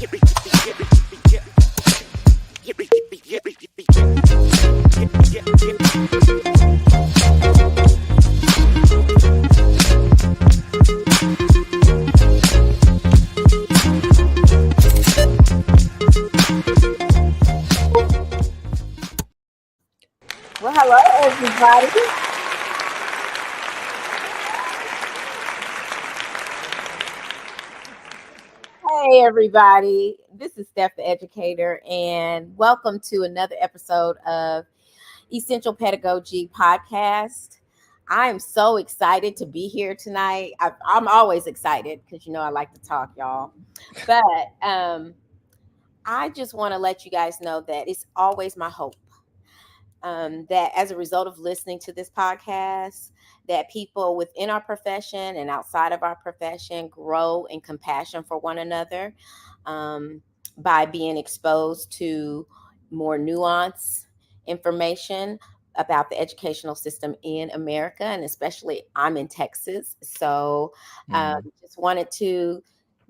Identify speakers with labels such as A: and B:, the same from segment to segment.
A: Well, hello, everybody. Hey, everybody. This is Step The Educator, and welcome to another episode of Essential Pedagogy Podcast. I'm so excited to be here tonight. I'm always excited because, I like to talk, y'all. But I just want to let you guys know that it's always my hope that as a result of listening to this podcast, that people within our profession and outside of our profession grow in compassion for one another by being exposed to more nuanced information about the educational system in America, and especially I'm in Texas. So just wanted to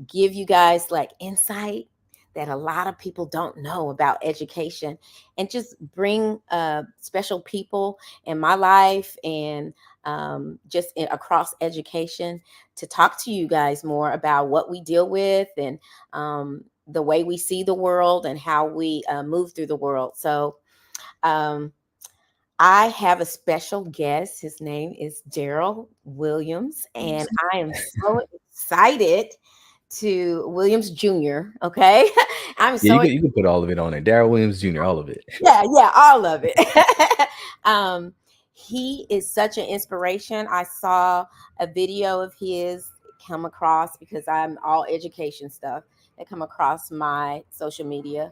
A: give you guys like insight that a lot of people don't know about education, and just bring special people in my life and across education to talk to you guys more about what we deal with and the way we see the world and how we move through the world. So I have a special guest. His name is Daryl Williams, and I am so excited to Williams Jr. Okay. I'm
B: Yeah,
A: so
B: you can put all of it on there. Darrell Williams Jr., all of it.
A: yeah, all of it. He is such an inspiration. I saw a video of his come across because I'm all education stuff that come across my social media.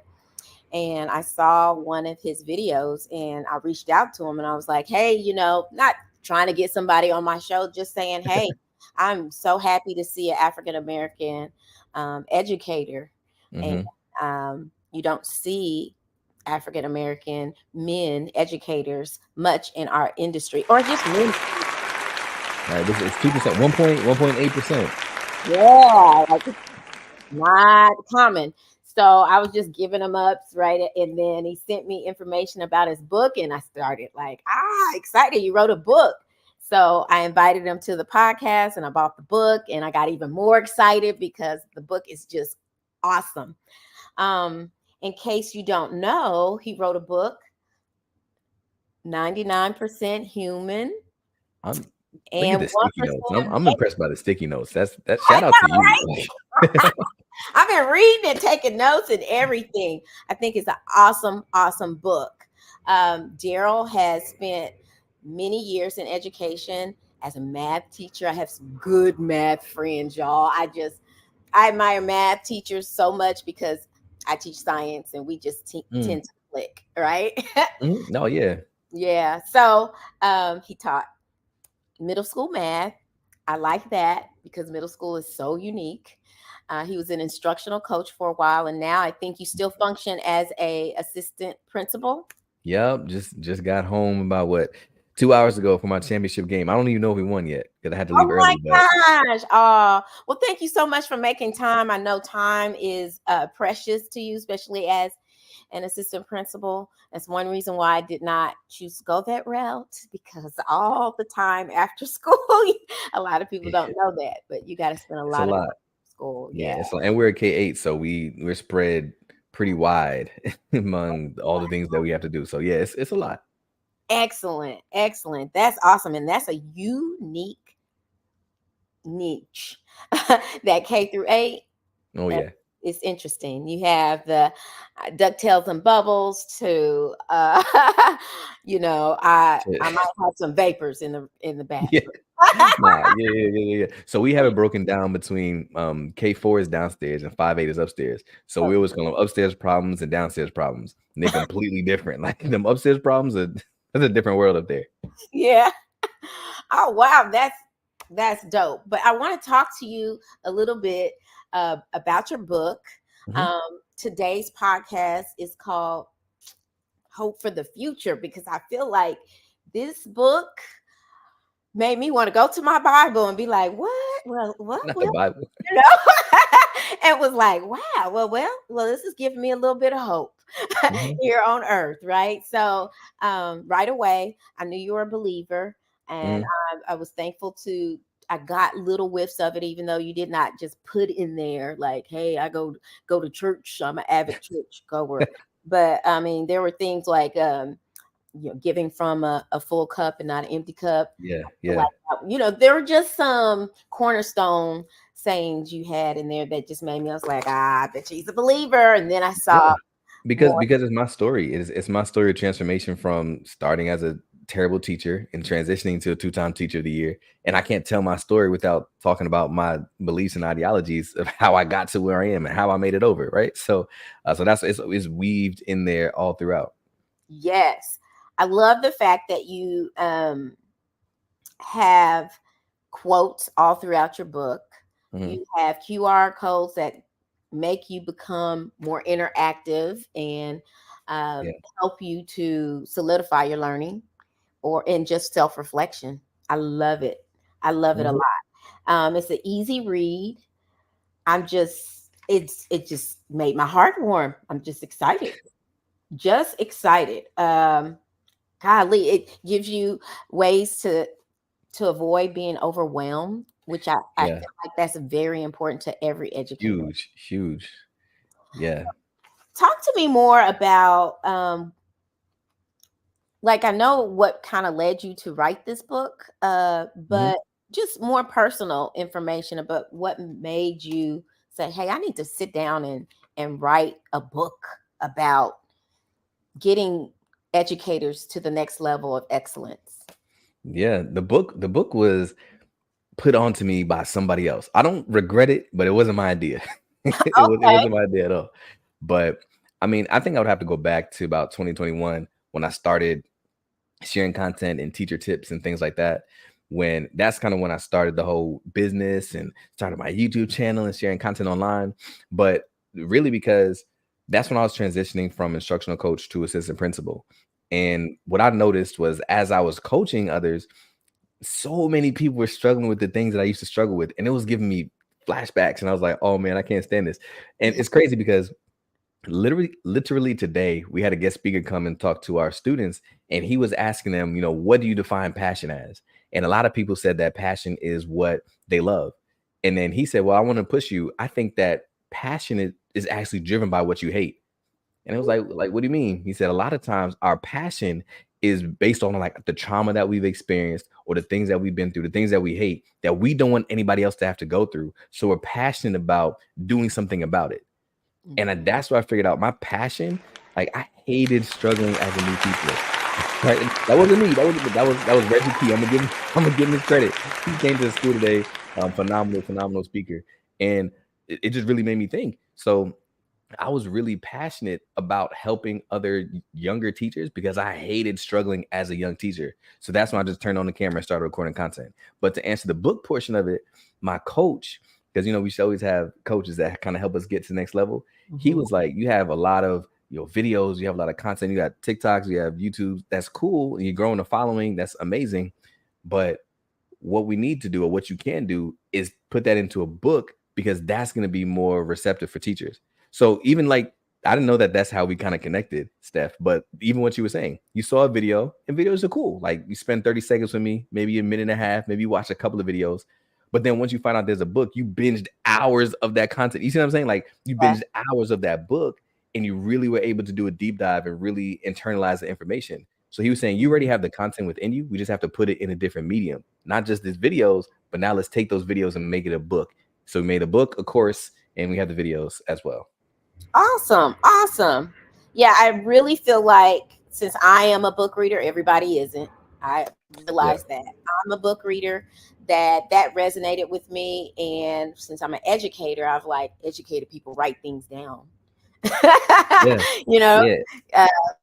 A: And I saw one of his videos and I reached out to him and I was like, hey, not trying to get somebody on my show, just saying, hey, I'm so happy to see an African-American educator.
B: Mm-hmm.
A: And you don't see African-American men educators much in our industry, or just men.
B: Right, this is 2%, 1.8%.
A: Yeah, like it's not common. So I was just giving him ups, right? And then he sent me information about his book, and I started like, excited. You wrote a book. So I invited him to the podcast and I bought the book, and I got even more excited because the book is just awesome. In case you don't know, he wrote a book, 99% Human.
B: Look
A: And
B: at the sticky
A: 1%
B: notes. I'm impressed by the sticky notes. That
A: I
B: shout out to
A: know,
B: you.
A: right? I've been reading and taking notes and everything. I think it's an awesome, awesome book. Daryl has spent many years in education as a math teacher. I have some good math friends, y'all. I admire math teachers so much because I teach science and we just tend to click, right?
B: No, yeah.
A: Yeah. So he taught middle school math. I like that because middle school is so unique. He was an instructional coach for a while, and now I think you still function as a assistant principal.
B: Yep. Just got home about 2 hours ago for my championship game. I don't even know if we won yet because I had to leave early.
A: Oh my gosh. Well, thank you so much for making time. I know time is precious to you, especially as an assistant principal. That's one reason why I did not choose to go that route, because all the time after school, a lot of people don't know that, but you got to spend a
B: It's
A: lot
B: a
A: of
B: lot.
A: time at school.
B: Yeah. And we're a K-8, so we're spread pretty wide among all the things that we have to do. So yeah, it's a lot.
A: Excellent. That's awesome. And that's a unique niche. That K-8.
B: Oh yeah.
A: It's interesting. You have the DuckTales and Bubbles to I might have some vapors in the bathroom.
B: Yeah. So we have it broken down between K4 is downstairs and 5-8 is upstairs. So we always call them upstairs problems and downstairs problems. And they're completely different. Like them upstairs problems that's a different world up there.
A: Yeah. Oh wow, that's dope. But I want to talk to you a little bit about your book.
B: Mm-hmm.
A: Today's podcast is called Hope for the Future, because I feel like this book made me want to go to my Bible and be like, what? Well,
B: Not the Bible.
A: you know, and was like, wow, well, this is giving me a little bit of hope
B: Hmm.
A: here on earth, right? So, right away, I knew you were a believer, and
B: Hmm.
A: I was thankful to. I got little whiffs of it, even though you did not just put in there like, "Hey, I go to church. I'm an avid church goer." But I mean, there were things like, giving from a full cup and not an empty cup.
B: Yeah,
A: Like,
B: yeah,
A: there were just some cornerstone sayings you had in there that just made me. I was like, I bet she's a believer. And then I
B: yeah.
A: saw
B: Because
A: more.
B: because it's my story. It's my story of transformation from starting as a terrible teacher and transitioning to a two-time teacher of the year. And I can't tell my story without talking about my beliefs and ideologies of how I got to where I am and how I made it over, right? So that's it's weaved in there all throughout.
A: Yes, I love the fact that you have quotes all throughout your book.
B: Hmm.
A: You have QR codes that make you become more interactive and
B: Yeah.
A: help you to solidify your learning or in just self-reflection. I love it. I love it a
B: Hmm.
A: lot. It's an easy read. It just made my heart warm. I'm just excited. Just excited. Golly, it gives you ways to avoid being overwhelmed, which I
B: Yeah.
A: feel like that's very important to every educator.
B: Huge, huge. Yeah.
A: Talk to me more about like, I know what kind of led you to write this book,
B: Hmm.
A: but just more personal information about what made you say, "Hey, I need to sit down and write a book about getting educators to the next level of excellence."
B: Yeah. The book was put onto me by somebody else. I don't regret it, but it wasn't my idea. It
A: Okay.
B: wasn't my idea at all. But I mean, I think I would have to go back to about 2021 when I started sharing content and teacher tips and things like that. When that's kind of when I started the whole business and started my YouTube channel and sharing content online. But really, because that's when I was transitioning from instructional coach to assistant principal. And what I noticed was as I was coaching others, so many people were struggling with the things that I used to struggle with. And it was giving me flashbacks. And I was like, oh man, I can't stand this. And
A: Yeah.
B: it's crazy because literally today we had a guest speaker come and talk to our students, and he was asking them, what do you define passion as? And a lot of people said that passion is what they love. And then he said, well, I want to push you. I think that passion is actually driven by what you hate. And it was like, what do you mean? He said, a lot of times our passion is based on like the trauma that we've experienced or the things that we've been through, the things that we hate that we don't want anybody else to have to go through. So we're passionate about doing something about it. And
A: Mhm.
B: that's what I figured out. My passion, like I hated struggling as a new teacher. Right? And that wasn't me. That was Reggie Key. I'm gonna give him his credit. He came to the school today. Phenomenal speaker. And it just really made me think. So I was really passionate about helping other younger teachers because I hated struggling as a young teacher. So that's when I just turned on the camera and started recording content. But to answer the book portion of it, my coach, because we should always have coaches that kind of help us get to the next level. He
A: Mhm.
B: was like, you have a lot of videos, you have a lot of content, you got TikToks, you have YouTube. That's cool. And you're growing a following. That's amazing. But what we need to do or what you can do is put that into a book because that's going to be more receptive for teachers. So even like I didn't know that that's how we kind of connected, Steph. But even what you were saying, you saw a video, and videos are cool. Like you spend 30 seconds with me, maybe a minute and a half, maybe you watch a couple of videos. But then once you find out there's a book, you binged hours of that content. You see what I'm saying? Like you
A: Yeah.
B: binged hours of that book, and you really were able to do a deep dive and really internalize the information. So he was saying you already have the content within you. We just have to put it in a different medium, not just these videos, but now let's take those videos and make it a book. So we made a book, a course, and we have the videos as well.
A: Awesome. Awesome. Yeah, I really feel like since I am a book reader, everybody isn't. I
B: Yeah.
A: realize that I'm a book reader, that resonated with me. And since I'm an educator, I've like educated people write things down.
B: Yeah.
A: you know,
B: Yeah.
A: uh,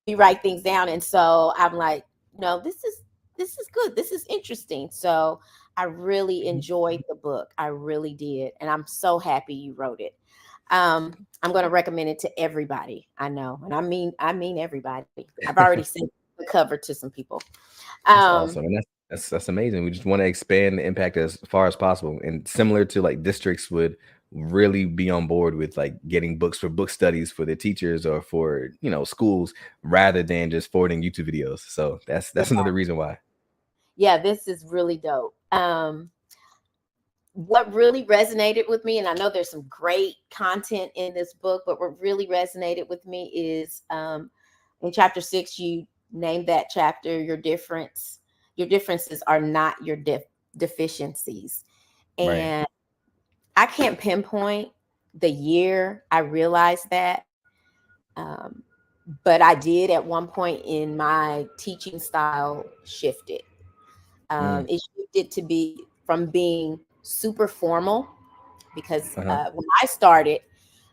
A: we write things down. And so I'm like, no, this is good. This is interesting. So I really
B: Mhm.
A: enjoyed the book. I really did. And I'm so happy you wrote it. I'm going to recommend it to everybody I know, and I mean everybody. I've already sent the cover to some people.
B: That's
A: Um,
B: awesome. And That's amazing. We just want to expand the impact as far as possible, and similar to like districts would really be on board with like getting books for book studies for their teachers or for schools rather than just forwarding YouTube videos. So that's
A: Yeah,
B: another reason why.
A: yeah, this is really dope. What really resonated with me, and I know there's some great content in this book, but what really resonated with me is in chapter 6, you named that chapter your differences are not your deficiencies.
B: Right.
A: And I can't pinpoint the year I realized that. Um, but I did at one point in my teaching style shifted.
B: Mm.
A: It shifted to be from being super formal because
B: Uh-huh.
A: when I started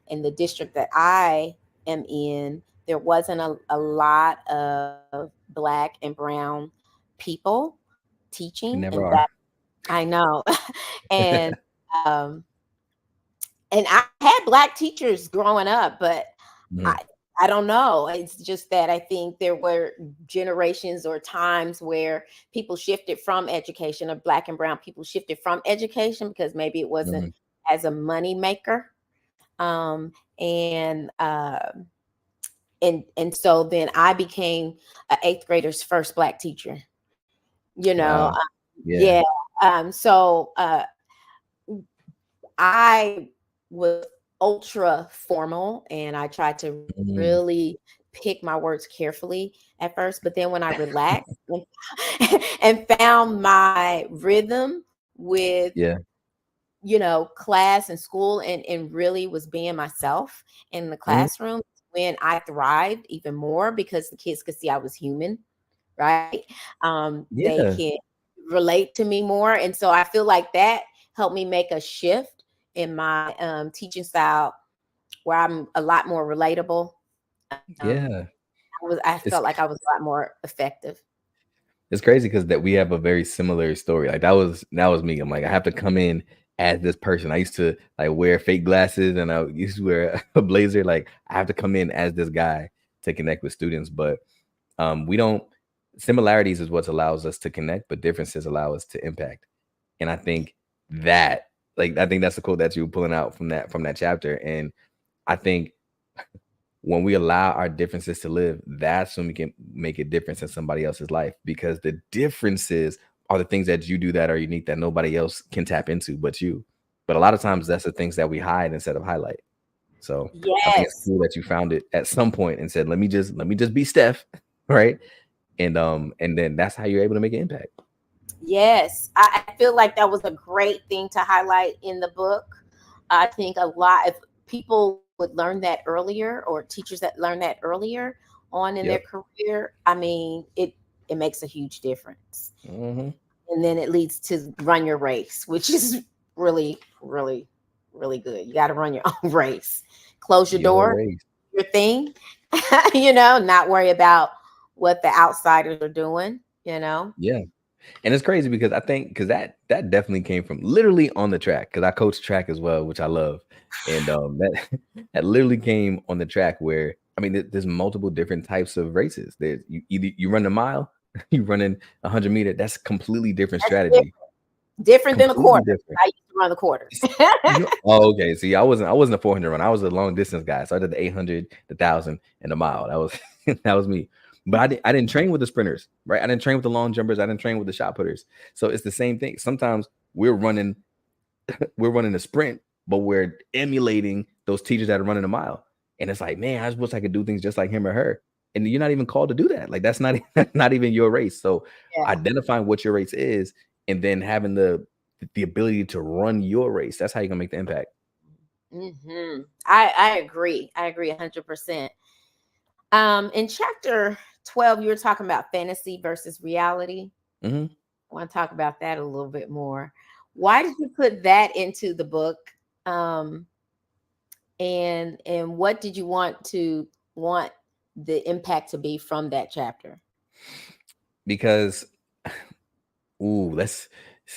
A: in the district that I am in, there wasn't a lot of Black and brown people teaching,
B: You
A: and
B: never
A: that
B: are.
A: I know. and um, and I had Black teachers growing up, but
B: Mhm.
A: I I don't know. It's just that I think there were generations or times where people shifted from education, or Black and brown people shifted from education because maybe it wasn't
B: Mhm.
A: as a money maker. Um, and and so then I became an eighth grader's first Black teacher. You know,
B: Wow. Yeah.
A: yeah. So I was ultra formal, and I tried to
B: Mm.
A: really pick my words carefully at first. But then when I relaxed and, and found my rhythm with,
B: Yeah.
A: class and school, and really was being myself in the
B: Mhm.
A: classroom, when I thrived even more because the kids could see I was human, right? They
B: Yeah.
A: can relate to me more. And so I feel like that helped me make a shift in my teaching style where I'm a lot more relatable. Um,
B: Yeah.
A: I
B: It's
A: felt like I was a lot more effective.
B: It's crazy because that we have a very similar story. Like that was me. I'm like, I have to come in as this person. I used to like wear fake glasses and I used to wear a blazer. Like I have to come in as this guy to connect with students. But we don't similarities is what allows us to connect, but differences allow us to impact. And that I think that's the quote that you were pulling out from that chapter. And I think when we allow our differences to live, that's when we can make a difference in somebody else's life, because the differences are the things that you do that are unique that nobody else can tap into but you. But a lot of times that's the things that we hide instead of highlight. So I think it's
A: Yes.
B: cool that you found it at some point and said, let me just be Steph, right? And then that's how you're able to make an impact.
A: Yes. I feel like that was a great thing to highlight in the book. I think a lot, if people would learn that earlier, or teachers that learn that earlier on in their
B: Yep.
A: career, I mean, it makes a huge difference.
B: Hmm.
A: And then it leads to run your race, which is really, really, really good. You got to run your own race. Close your
B: Your
A: door,
B: race.
A: your thing, not worry about what the outsiders are doing.
B: Yeah. And it's crazy because I think because that definitely came from literally on the track, because I coach track as well, which I love. And that that literally came on the track where I mean there's multiple different types of races. There's either you run a mile, you running 100 meter. That's completely different
A: That's different,
B: strategy.
A: different than a
B: Completely
A: quarter.
B: different.
A: I used to run the quarters.
B: Oh, okay. See, I wasn't a 400 runner. I was a long distance guy. So I did the 800, the 1,000, and the mile. That was that was me. But I didn't train with the sprinters, right? I didn't train with the long jumpers. I didn't train with the shot putters. So it's the same thing. Sometimes we're running a sprint, but we're emulating those teachers that are running a mile. And it's like, man, I just wish I could do things just like him or her. And you're not even called to do that. Like that's not not even your race. So
A: Yeah.
B: identifying what your race is and then having the ability to run your race. That's how you're gonna make the impact.
A: I agree. I agree 100%. In chapter 12, you were talking about fantasy versus reality.
B: Hmm.
A: I want to talk about that a little bit more. Why did you put that into the book? Um, and what did you want the impact to be from that chapter?
B: Because ooh, let's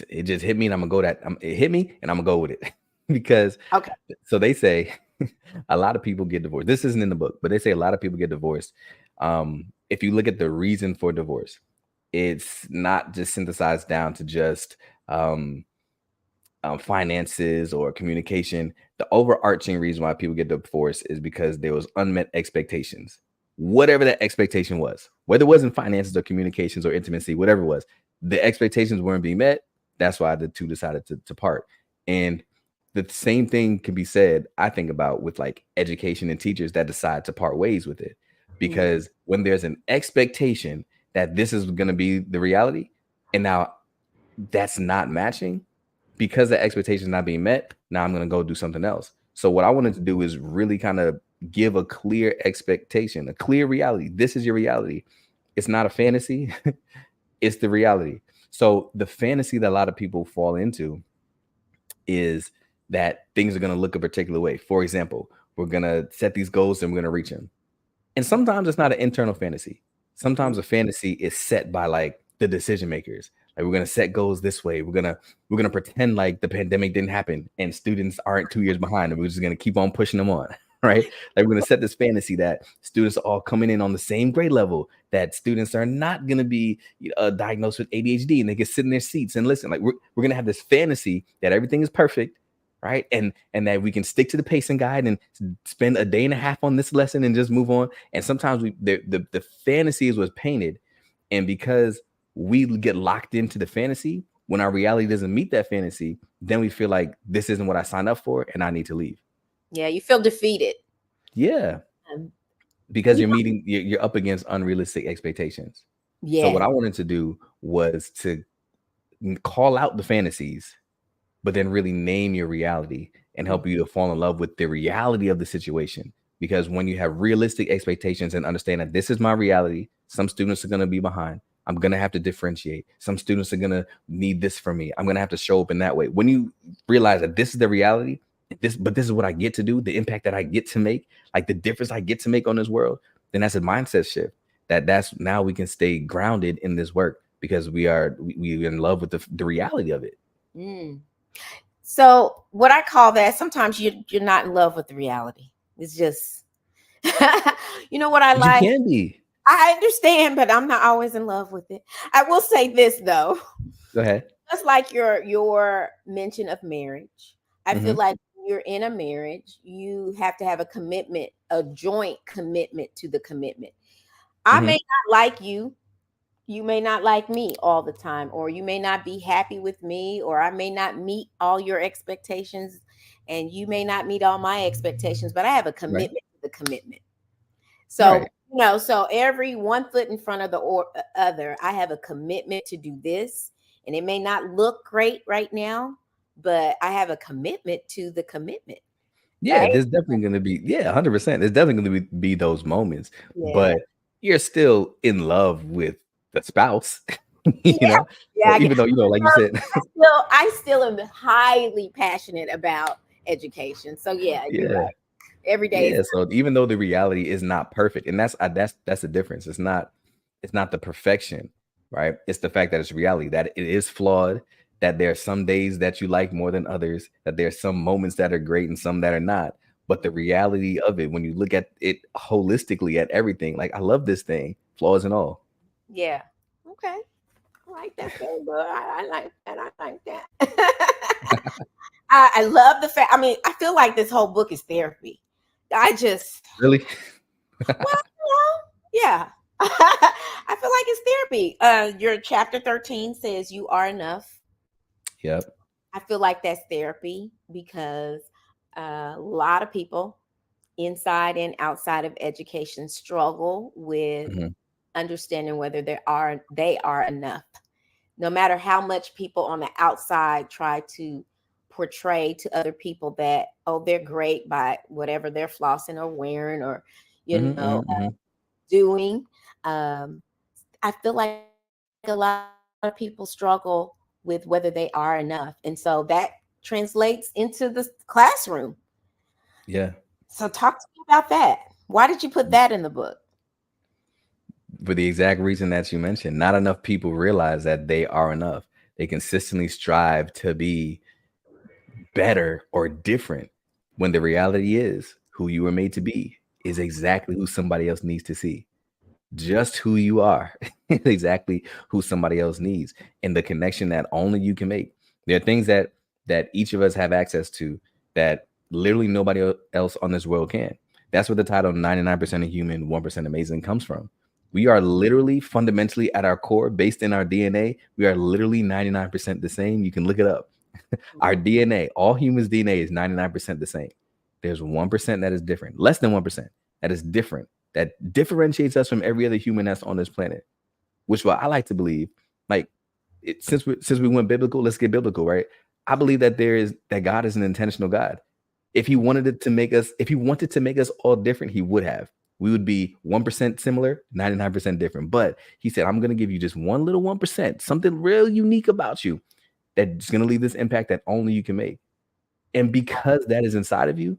B: it just hit me and I'm gonna go it hit me and I'm gonna go with it. Because
A: Okay.
B: so they say a lot of people get divorced. This isn't in the book, but they say a lot of people get divorced. If you look at the reason for divorce, It's not just synthesized down to just finances or communication. The overarching reason why people get divorced is because there was unmet expectations. Whatever that expectation was, whether it wasn't finances or communications or intimacy, whatever it was, the expectations weren't being met. That's why the two decided to part. And the same thing can be said, I think, about with like education and teachers that decide to part ways with it. Because when there's an expectation that this is going to be the reality, and now that's not matching, because the expectation is not being met, now I'm going to go do something else. So what I wanted to do is really kind of give a clear expectation, a clear reality. This is your reality. It's not a fantasy. It's the reality. So the fantasy that a lot of people fall into is that things are going to look a particular way. For example, we're going to set these goals and we're going to reach them. And sometimes it's not an internal fantasy. Sometimes a fantasy is set by like the decision makers. Like, we're gonna set goals this way. We're gonna pretend like the pandemic didn't happen and students aren't 2 years behind, and we're just gonna keep on pushing them on, right? Like, we're gonna set this fantasy that students are all coming in on the same grade level, that students are not gonna be diagnosed with ADHD and they can sit in their seats and listen. Like, we're gonna have this fantasy that everything is perfect, right? And that we can stick to the pacing guide and spend a day and a half on this lesson and just move on. And sometimes the fantasy was painted, and because we get locked into the fantasy, when our reality doesn't meet that fantasy, then we feel like this isn't what I signed up for and I need to leave.
A: Yeah, you feel defeated.
B: Yeah. Because you're up against unrealistic expectations. Yeah. So what I wanted to do was to call out the fantasies, but then really name your reality and help you to fall in love with the reality of the situation. Because when you have realistic expectations and understand that this is my reality, some students are going to be behind. I'm going to have to differentiate. Some students are going to need this from me. I'm going to have to show up in that way. When you realize that this is the reality, but this is what I get to do, the impact that I get to make, like the difference I get to make on this world, then that's a mindset shift. That's now we can stay grounded in this work because we're in love with the reality of it.
A: So what I call that, sometimes you're not in love with the reality. It's just, what I like.
B: You can be.
A: I understand, but I'm not always in love with it. I will say this though.
B: Go ahead.
A: Just like your mention of marriage, I feel like when you're in a marriage, you have to have a commitment, a joint commitment to the commitment. I may not like you. You may not like me all the time, or you may not be happy with me, or I may not meet all your expectations, and you may not meet all my expectations, but I have a commitment to the commitment. So, so every one foot in front of the other, I have a commitment to do this, and it may not look great right now, but I have a commitment to the commitment.
B: Yeah, right? There's definitely going to be, 100%. There's definitely going to be those moments, but you're still in love with the spouse, know, even though, like you said,
A: I still am highly passionate about education. So you're right. Every day.
B: Yeah. So even though the reality is not perfect, and that's the difference. It's not the perfection, right? It's the fact that it's reality, that it is flawed, that there are some days that you like more than others, that there's some moments that are great and some that are not. But the reality of it, when you look at it holistically at everything, like, I love this thing, flaws and all.
A: Yeah. Okay. I like that very good. I like that. I like that. I love the fact. I mean, I feel like this whole book is therapy. I just
B: really.
A: Yeah. I feel like it's therapy. Your chapter 13 says you are enough.
B: Yep.
A: I feel like that's therapy because a lot of people inside and outside of education struggle with understanding whether they are enough. No matter how much people on the outside try to portray to other people that, they're great by whatever they're flossing or wearing or, doing. I feel like a lot of people struggle with whether they are enough. And so that translates into the classroom.
B: Yeah.
A: So talk to me about that. Why did you put that in the book?
B: For the exact reason that you mentioned. Not enough people realize that they are enough. They consistently strive to be better or different, when the reality is who you were made to be is exactly who somebody else needs to see. Just who you are. exactly who somebody else needs, and the connection that only you can make. There are things that each of us have access to that literally nobody else on this world can. That's where the title 99% of human, 1% amazing comes from. We are literally fundamentally at our core, based in our DNA, we are literally 99% the same. You can look it up. Our DNA, all humans' DNA is 99% the same. There's 1% that is different, less than 1% that is different, that differentiates us from every other human that's on this planet. Which what I like to believe, like since we went biblical, let's get biblical, right? I believe that God is an intentional God. If he wanted it to make us, if he wanted to make us all different, he would have. We would be 1% similar, 99% different. But he said, I'm going to give you just one little 1%, something real unique about you that's going to leave this impact that only you can make. And because that is inside of you,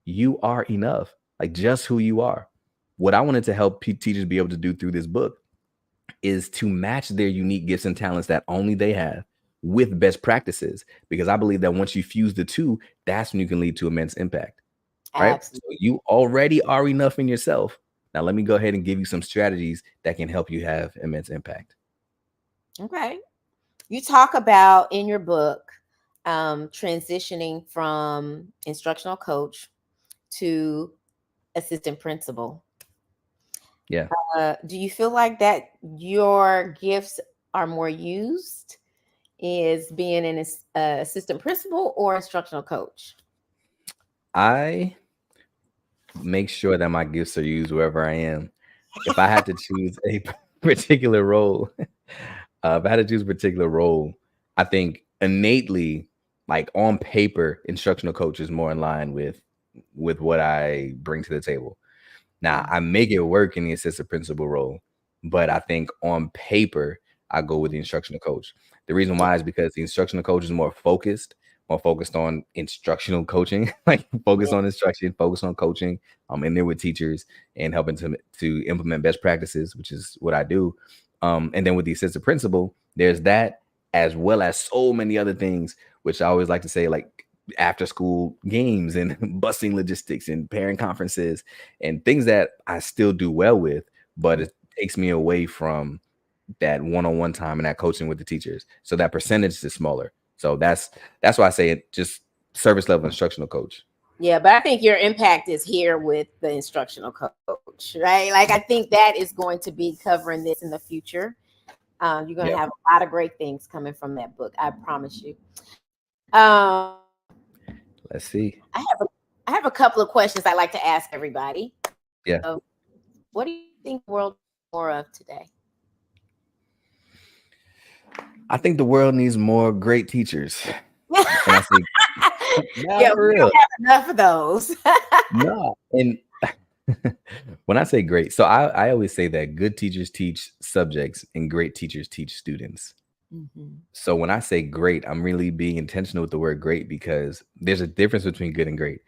B: you are enough, like just who you are. What I wanted to help teachers be able to do through this book is to match their unique gifts and talents that only they have with best practices. Because I believe that once you fuse the two, that's when you can lead to immense impact, right? So
A: Absolutely.
B: you already are enough in yourself. Now, let me go ahead and give you some strategies that can help you have immense impact.
A: Okay. You talk about in your book transitioning from instructional coach to assistant principal.
B: Yeah.
A: Do you feel like that your gifts are more used is being an assistant principal or instructional coach?
B: I make sure that my gifts are used wherever I am. If I had to choose a particular role, if I had to choose a particular role, I think innately, like on paper, instructional coach is more in line with what I bring to the table. Now, I make it work in the assistant principal role, but I think on paper, I go with the instructional coach. The reason why is because the instructional coach is more focused on instructional coaching, like focus
A: Yeah.
B: on instruction, focus on coaching. I'm in there with teachers and helping to implement best practices, which is what I do. And then with the assistant principal, there's that as well as so many other things, which I always like to say, like after school games and busing logistics and parent conferences and things that I still do well with, but it takes me away from that one-on-one time and that coaching with the teachers. So that percentage is smaller. So that's why I say it just service level instructional coach.
A: Yeah, but I think your impact is here with the instructional coach, right? Like I think that is going to be covering this in the future. You're going to
B: Yeah.
A: have a lot of great things coming from that book. I promise you. Um,
B: Let's see.
A: I have a couple of questions I like to ask everybody.
B: Yeah.
A: So, what do you think the world needs more of today?
B: I think the world needs more great teachers.
A: Yeah,
B: And I say, nah, for
A: we
B: real.
A: don't have enough of those.
B: No. And when I say great, so I always say that good teachers teach subjects and great teachers teach students.
A: Mhm.
B: So when I say great, I'm really being intentional with the word great because there's a difference between good and great.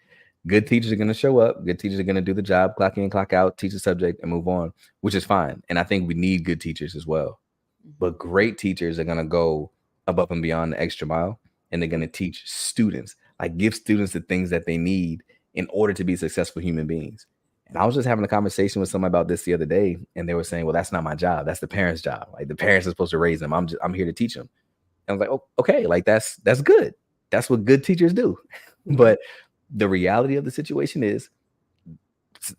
B: Good teachers are going to show up. Good teachers are going to do the job, clock in, clock out, teach the subject, and move on, which is fine. And I think we need good teachers as well.
A: Mhm.
B: But great teachers are going to go above and beyond the extra mile, and they're going to teach students, like give students the things that they need in order to be successful human beings. And I was just having a conversation with somebody about this the other day, and they were saying, "Well, that's not my job. That's the parents' job. Like the parents are supposed to raise them. I'm here to teach them." And I was like, "Oh, okay, like that's good. That's what good teachers do."
A: Mhm.
B: But the reality of the situation is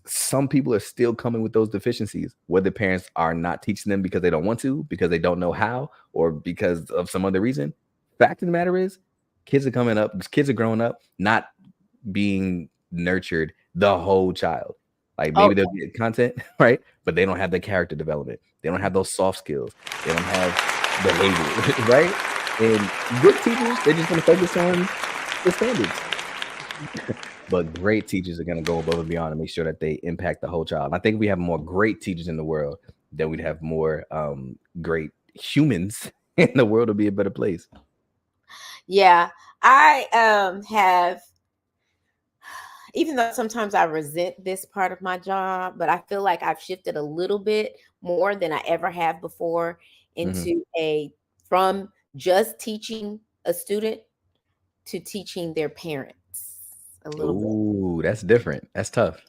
B: some people are still coming with those deficiencies, whether parents are not teaching them because they don't want to, because they don't know how, or because of some other reason. Fact of the matter is, kids are growing up not being nurtured the whole child. Like
A: Oh,
B: maybe they'll get content, right? But they don't have the character development. They don't have those soft skills. They don't have behavior, right? And good teachers, they're just going to focus on the standards. But great teachers are going to go above and beyond and make sure that they impact the whole child. And I think if we have more great teachers in the world, then we'd have more great humans, and the world will be a better place.
A: yeah. I have, even though sometimes I resent this part of my job, but I feel like I've shifted a little bit more than I ever have before
B: Hmm.
A: into a from just teaching a student to teaching their parents a little bit.
B: Ooh, that's different. That's tough.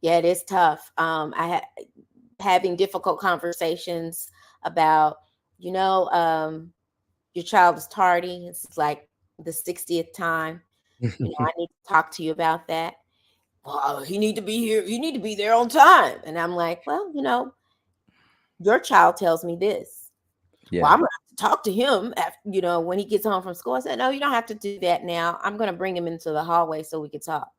A: Yeah, it is tough. Having difficult conversations about, you know, your child is tardy. It's like the 60th time. I need to talk to you about that. Well, he need to be here. You need to be there on time. And I'm like, well, your child tells me this. Well,
B: Yeah.
A: I'm gonna have to talk to him after, when he gets home from school. I said, no, you don't have to do that now. I'm gonna bring him into the hallway so we can talk.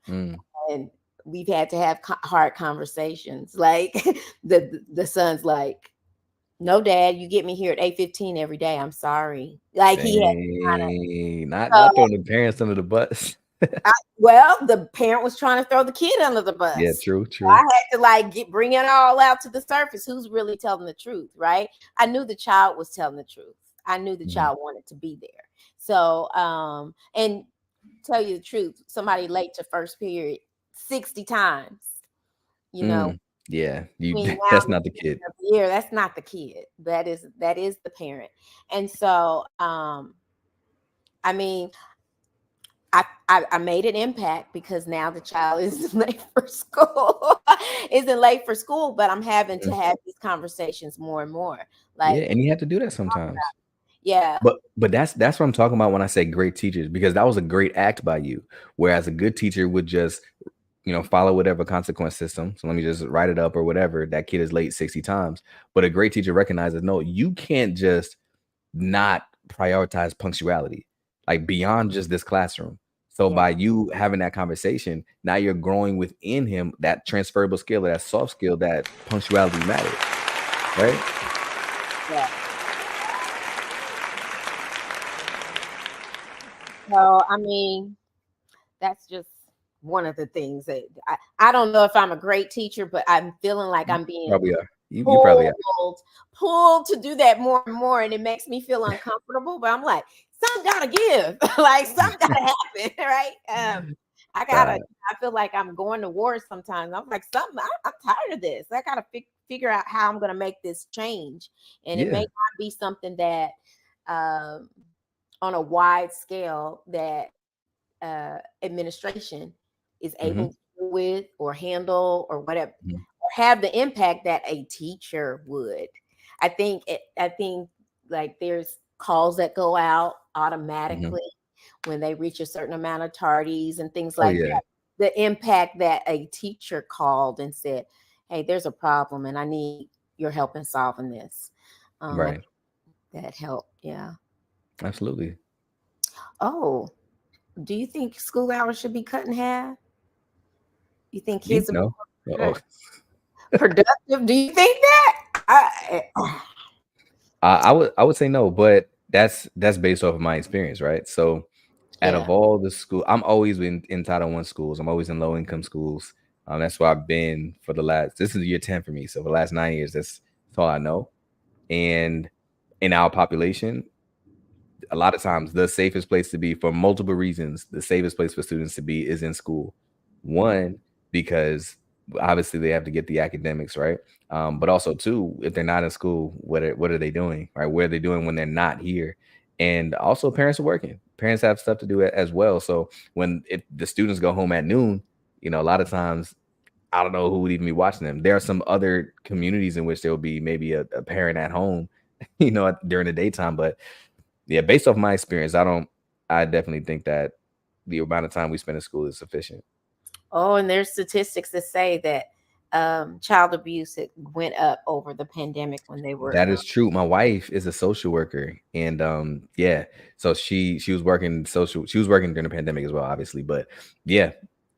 B: Mm.
A: And we've had to have hard conversations. Like the son's like, no, Dad, you get me here at 8:15 every day. I'm sorry. Like he had
B: Dang. Not
A: so
B: throwing the parents under the bus.
A: well, the parent was trying to throw the kid under the
B: Yeah,
A: bus.
B: true,
A: So I
B: true.
A: had to bring it all out to the surface. Who's really telling the truth, right? I knew the child was telling the truth. I knew the
B: Mhm.
A: child wanted to be there. So, and tell you the truth, somebody late to first period 60 times, you know,
B: Mm. Yeah,
A: between now
B: that's
A: and the
B: not the
A: beginning
B: kid.
A: of the year, that's not the kid. That is the parent. And so, I mean, I made an impact because now the child is late for school. Isn't late for school, but I'm having to
B: Mm.
A: have these conversations more and more.
B: Yeah,
A: Like,
B: and you have to do that sometimes.
A: yeah,
B: But that's what I'm talking about when I say great teachers, because that was a great act by you. Whereas a good teacher would just, follow whatever consequence system. So let me just write it up or whatever. That kid is late 60 times. But a great teacher recognizes, no, you can't just not prioritize punctuality, like beyond just this classroom. So
A: yeah,
B: by you having that conversation, now you're growing within him that transferable skill, that soft skill, that punctuality matters, right?
A: yeah. So I mean, that's just one of the things that I don't know if I'm a great teacher, but I'm feeling like
B: You
A: I'm being
B: probably are. You probably are.
A: pulled, pulled to do that more and more, and it makes me feel uncomfortable. But I'm like, something gotta give, like something gotta happen, right? I gotta.
B: God,
A: I feel like I'm going to war sometimes. I'm like, something. I'm tired of this. I gotta figure out how I'm gonna make this change, and it may
B: yeah.
A: not be something that, um, on a wide scale, that administration is able
B: Hmm.
A: to deal with or handle or whatever,
B: Hmm.
A: or have the impact that a teacher would. I think like there's calls that go out
B: Hmm.
A: automatically when they reach a certain amount of tardies and things
B: Oh
A: like
B: yeah.
A: that. The impact that a teacher called and said, hey, there's a problem and I need your help in solving this. I
B: Right.
A: think that helped. Yeah.
B: Absolutely.
A: Oh, do you think school hours should be cut in half? You think
B: Me?
A: kids are
B: No.
A: more
B: Oh,
A: productive? Do you think that?
B: I would say no, but that's based off of my experience, right? So out
A: Yeah,
B: of all the school, I'm always in Title I schools. I'm always in low income schools. That's where I've been for the last. This is year 10 for me. So for the last 9 years, that's all I know. And in our population, a lot of times the safest place to be, for multiple reasons, the safest place for students to be is in school. One, because obviously they have to get the academics right, but also two, if they're not in school, what are they doing, right? What are they doing when they're not here? And also parents are working. Parents have stuff to do as well. So when if the students go home at noon, a lot of times I don't know who would even be watching them. There are some other communities in which there will be maybe a parent at home, during the daytime, but yeah, based off my experience, I definitely think that the amount of time we spend in school is sufficient.
A: oh, and there's statistics that say that child abuse went up over the pandemic when they were.
B: That is true. My wife is a social worker, and yeah, so she was working she was working during the pandemic as well, obviously. But yeah,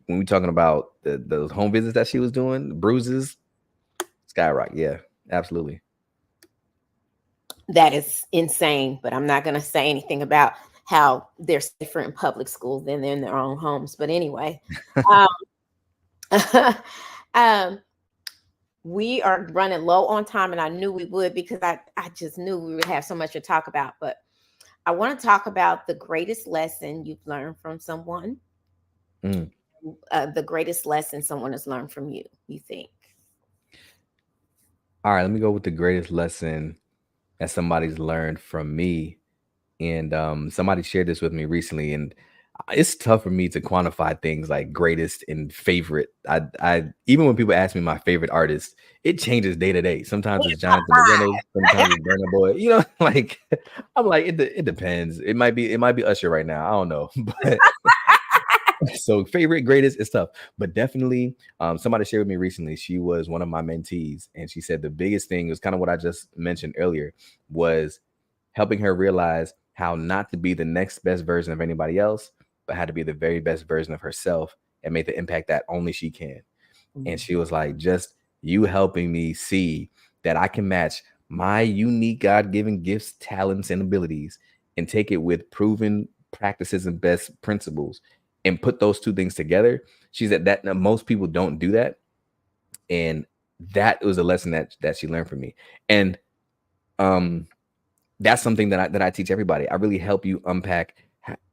B: when we talking about the home visits that she was doing, bruises, skyrocket. Yeah, absolutely.
A: That is insane, but I'm not going to say anything about how they're safer in public schools than they're in their own homes. But anyway, um, um, we are running low on time, and I knew we would because I just knew we would have so much to talk about. But I want to talk about the greatest lesson you've learned from someone,
B: Mm.
A: the greatest lesson someone has learned from you, you think?
B: All right, let me go with the greatest lesson that somebody's learned from me. And somebody shared this with me recently, and It's tough for me to quantify things like greatest and favorite. I even when people ask me my favorite artist, it changes day to day. Sometimes it's Jonathan McReynolds, sometimes it's Burna Boy. You know, like I'm like it depends. It might be Usher right now. I don't know, but so favorite greatest is tough, but definitely somebody shared with me recently. She was one of my mentees, and she said the biggest thing was kind of what I just mentioned earlier was helping her realize how not to be the next best version of anybody else, but how to be the very best version of herself and make the impact that only she can. And she was like, just you helping me see that I can match my unique God-given gifts, talents, and abilities and take it with proven practices and best principles and put those two things together. She said that most people don't do that. And that was a lesson that she learned from me. And um that's something that I teach everybody. I really help you unpack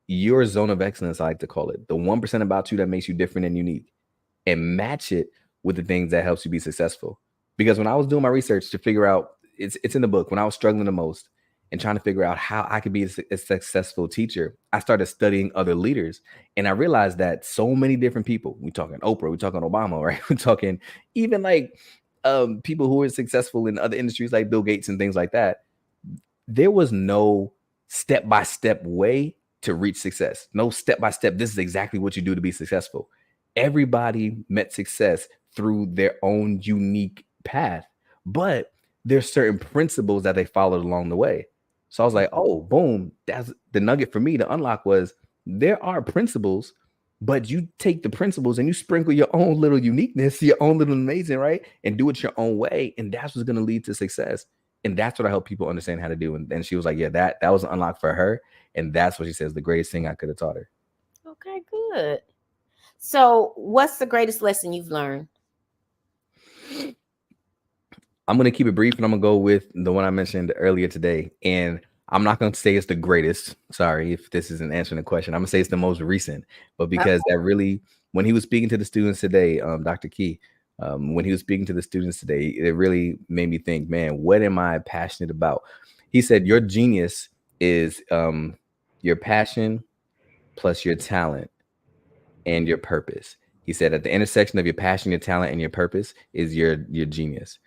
B: your zone of excellence, I like to call it, the 1% about you that makes you different and unique, and match it with the things that helps you be successful. Because when I was doing my research to figure out, it's in the book, when I was struggling the most and trying to figure out how I could be a successful teacher, I started studying other leaders, and I realized that so many different people. We talking Oprah, we talking Obama, right? We're talking even like people who are successful in other industries like Bill Gates and things like that. There was no step-by-step way to reach success. No step-by-step, this is exactly what you do to be successful. Everybody met success through their own unique path, but there's certain principles that they followed along the way. So I was like, oh, boom, that's the nugget for me. The unlock was there are principles, but you take the principles and you sprinkle your own little uniqueness, your own little amazing, right? And do it your own way. And that's what's going to lead to success. And that's what I help people understand how to do. And she was like, yeah, that was an unlock for her. And that's what she says the greatest thing I could have taught her.
A: Okay, good. So, what's the greatest lesson you've learned?
B: I'm going to keep it brief and I'm going to go with the one I mentioned earlier today. And I'm not going to say it's the greatest. Sorry if this isn't answering the question. I'm going to say it's the most recent. But because that really, when he was speaking to the students today, Dr. Key, when he was speaking to the students today, it really made me think, man, what am I passionate about? He said, your genius is your passion plus your talent and your purpose. He said, at the intersection of your passion, your talent, and your purpose is your genius.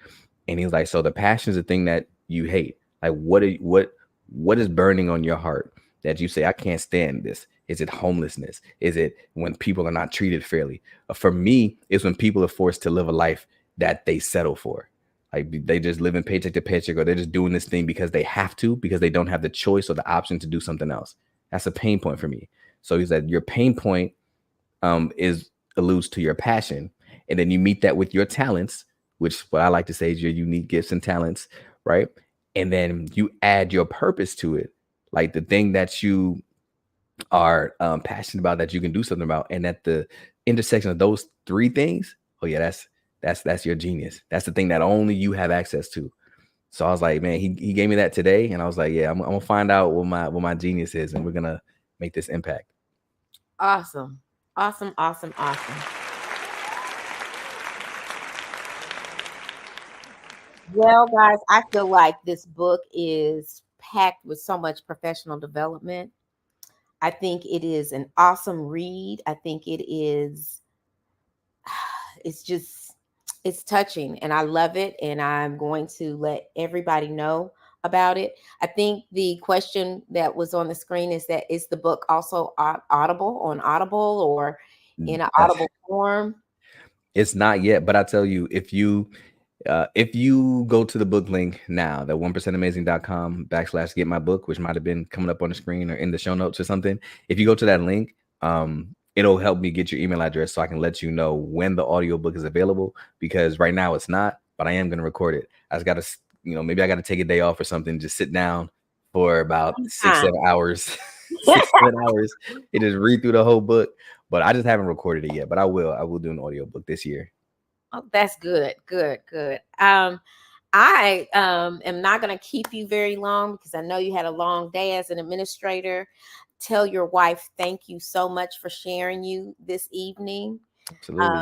B: And he's like, so the passion is the thing that you hate. Like, what is burning on your heart that you say, I can't stand this? Is it homelessness? Is it when people are not treated fairly? For me, it's when people are forced to live a life that they settle for. Like they just live in paycheck to paycheck, or they're just doing this thing because they have to, because they don't have the choice or the option to do something else. That's a pain point for me. So he said, your pain point is alludes to your passion, and then you meet that with your talents, which what I like to say is your unique gifts and talents, right? And then you add your purpose to it, like the thing that you are passionate about, that you can do something about, and at the intersection of those three things, oh yeah, that's your genius. That's the thing that only you have access to. So I was like, man, he gave me that today, and I was like, yeah, I'm gonna find out what my genius is, and we're gonna make this impact.
A: Awesome. Awesome, awesome, awesome. Well, guys, I feel like this book is packed with so much professional development. I think it is an awesome read. I think it is, it's just, it's touching and I love it. And I'm going to let everybody know about it. I think the question that was on the screen is that is the book also audible on Audible or in an
B: That's
A: audible form?
B: It's not yet, but I tell you, if you go to the book link now, that 1%amazing.com/ get my book, which might have been coming up on the screen or in the show notes or something. If you go to that link, it'll help me get your email address so I can let you know when the audiobook is available, because right now it's not, but I am going to record it. I just got to, maybe I got to take a day off or something, just sit down for about 6,
A: Time.
B: 7 hours, 6, 7 hours, and just read through the whole book. But I just haven't recorded it yet, but I will do an audiobook this year.
A: Oh, that's good. Good, good. I am not going to keep you very long because I know you had a long day as an administrator. Tell your wife thank you so much for sharing you this evening. Uh,
B: Absolutely.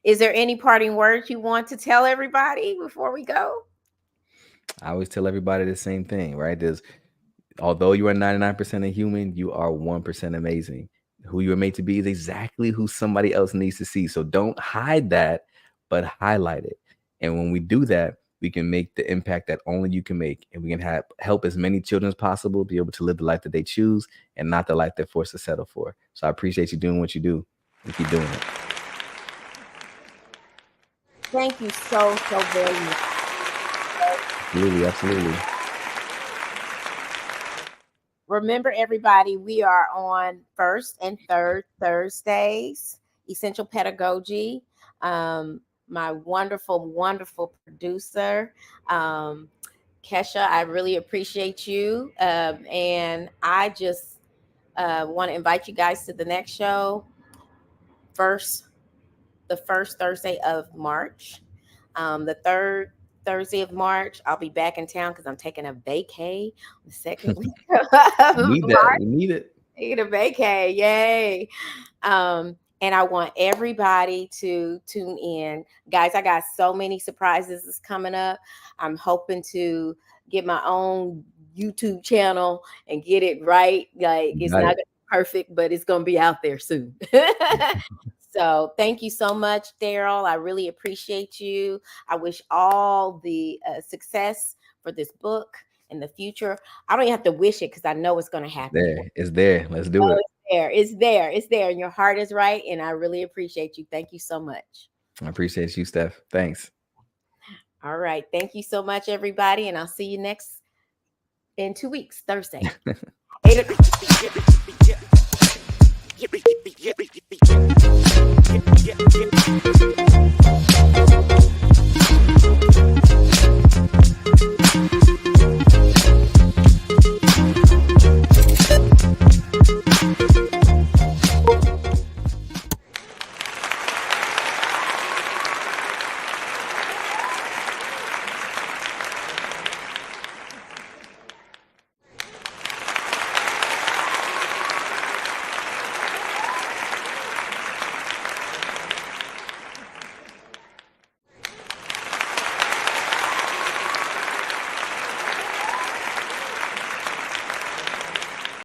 A: is there any parting words you want to tell everybody before we go?
B: I always tell everybody the same thing, right? Although you are 99% a human, you are 1% amazing. who you were made to be is exactly who somebody else needs to see. So don't hide that, but highlight it. And when we do that, we can make the impact that only you can make, and we can help as many children as possible be able to live the life that they choose and not the life they're forced to settle for. So I appreciate you doing what you do and keep doing it.
A: Thank you so very much.
B: Absolutely, absolutely.
A: Remember, everybody, we are on first and third Thursdays, Essential Pedagogy. My wonderful producer, Kesha, I really appreciate you. And I just want to invite you guys to the next show, the first Thursday of March. The third Thursday of March, I'll be back in town because I'm taking a vacay the second week of
B: We need that.
A: March.
B: We need it.
A: Taking a vacay, yay! And I want everybody to tune in, guys. I got so many surprises that's coming up. I'm hoping to get my own YouTube channel and get it right. Like, it's not gonna be perfect, but it's gonna be out there soon. So thank you so much, Daryl. I really appreciate you. I wish all the success for this book in the future. I don't even have to wish it because I know it's going to happen.
B: It's there. Let's do it.
A: It's there. And your heart is right. And I really appreciate you. Thank you so much.
B: I appreciate you, Steph. Thanks.
A: All right. Thank you so much, everybody. And I'll see you in 2 weeks, Thursday.